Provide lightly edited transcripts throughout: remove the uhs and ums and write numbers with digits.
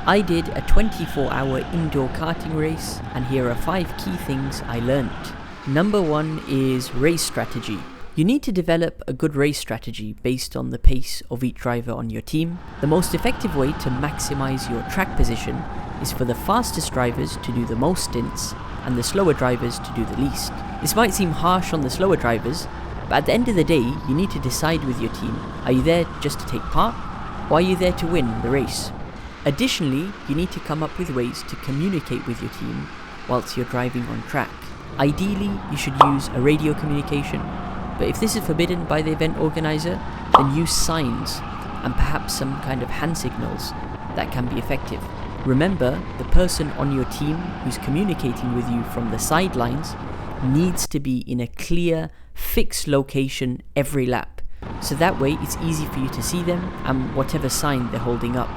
I did a 24-hour indoor karting race, and here are 5 key things I learned. Number 1 is race strategy. You need to develop a good race strategy based on the pace of each driver on your team. The most effective way to maximize your track position is for the fastest drivers to do the most stints and the slower drivers to do the least. This might seem harsh on the slower drivers, but at the end of the day, you need to decide with your team, are you there just to take part, or are you there to win the race? Additionally, you need to come up with ways to communicate with your team whilst you're driving on track. Ideally, you should use a radio communication, but if this is forbidden by the event organizer, then use signs and perhaps some kind of hand signals that can be effective. Remember, the person on your team who's communicating with you from the sidelines needs to be in a clear, fixed location every lap, so that way it's easy for you to see them and whatever sign they're holding up.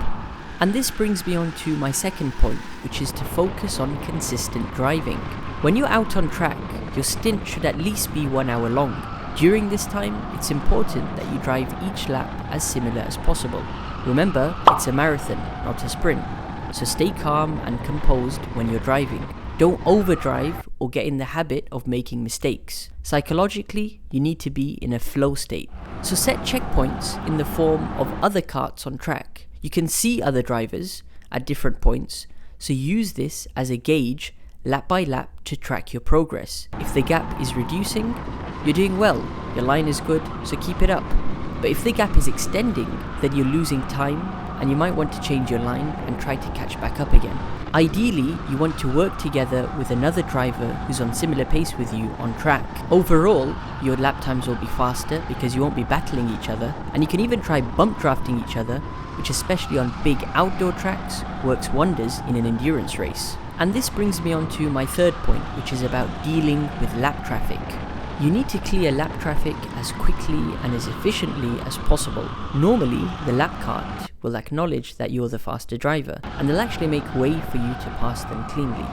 And this brings me on to my second point, which is to focus on consistent driving. When you're out on track, your stint should at least be 1 hour long. During this time, it's important that you drive each lap as similar as possible. Remember, it's a marathon, not a sprint, so stay calm and composed when you're driving. Don't overdrive or get in the habit of making mistakes. Psychologically, you need to be in a flow state. So set checkpoints in the form of other karts on track. You can see other drivers at different points, so use this as a gauge lap by lap to track your progress. If the gap is reducing, you're doing well, your line is good, so keep it up. But if the gap is extending, then you're losing time and you might want to change your line and try to catch back up again. Ideally, you want to work together with another driver who's on similar pace with you on track. Overall, your lap times will be faster because you won't be battling each other, and you can even try bump drafting each other, which especially on big outdoor tracks works wonders in an endurance race. And this brings me on to my third point, which is about dealing with lap traffic. You need to clear lap traffic as quickly and as efficiently as possible. Normally, the lap cart will acknowledge that you're the faster driver, and they'll actually make way for you to pass them cleanly.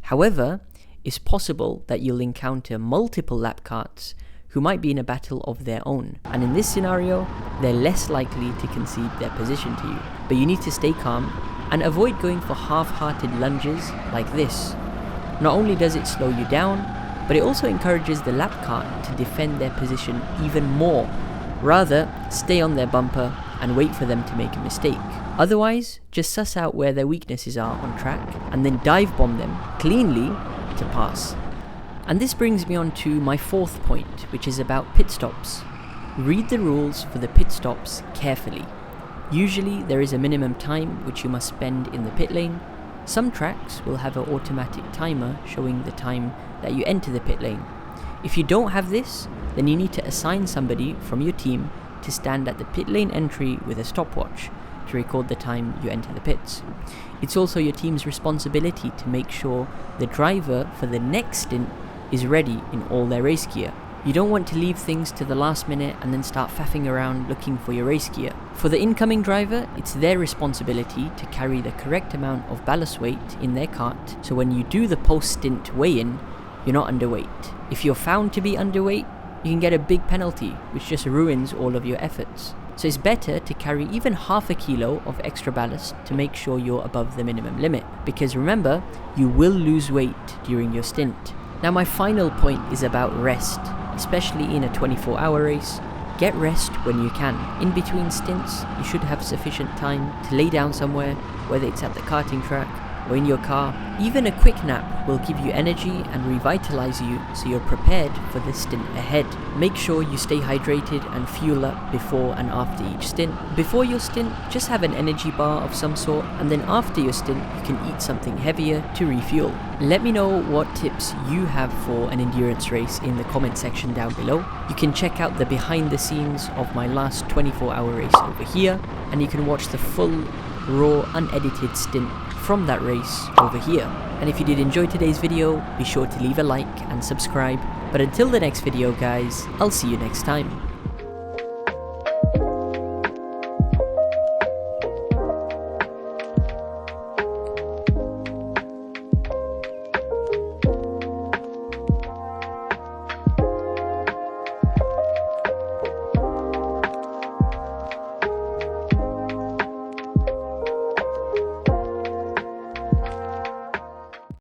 However, it's possible that you'll encounter multiple lap carts who might be in a battle of their own, and in this scenario, they're less likely to concede their position to you. But you need to stay calm and avoid going for half-hearted lunges like this. Not only does it slow you down, but it also encourages the lap cart to defend their position even more. Rather, stay on their bumper and wait for them to make a mistake. Otherwise, just suss out where their weaknesses are on track and then dive bomb them cleanly to pass. And this brings me on to my fourth point, which is about pit stops. Read the rules for the pit stops carefully. Usually there is a minimum time which you must spend in the pit lane. Some tracks will have an automatic timer showing the time that you enter the pit lane. If you don't have this, then you need to assign somebody from your team to stand at the pit lane entry with a stopwatch to record the time you enter the pits. It's also your team's responsibility to make sure the driver for the next stint is ready in all their race gear. You don't want to leave things to the last minute and then start faffing around looking for your race gear. For the incoming driver, it's their responsibility to carry the correct amount of ballast weight in their cart, so when you do the post-stint weigh-in, you're not underweight. If you're found to be underweight, you can get a big penalty, which just ruins all of your efforts. So it's better to carry even half a kilo of extra ballast to make sure you're above the minimum limit, because remember, you will lose weight during your stint. Now my final point is about rest. Especially in a 24-hour race, get rest when you can. In between stints, you should have sufficient time to lay down somewhere, whether it's at the karting track or in your car. Even a quick nap will give you energy and revitalize you so you're prepared for the stint ahead. Make sure you stay hydrated and fuel up before and after each stint. Before your stint, just have an energy bar of some sort, and then after your stint, you can eat something heavier to refuel. Let me know what tips you have for an endurance race in the comment section down below. You can check out the behind the scenes of my last 24-hour race over here, and you can watch the full, raw, unedited stint from that race over here. And if you did enjoy today's video, be sure to leave a like and subscribe. But until the next video guys, I'll see you next time.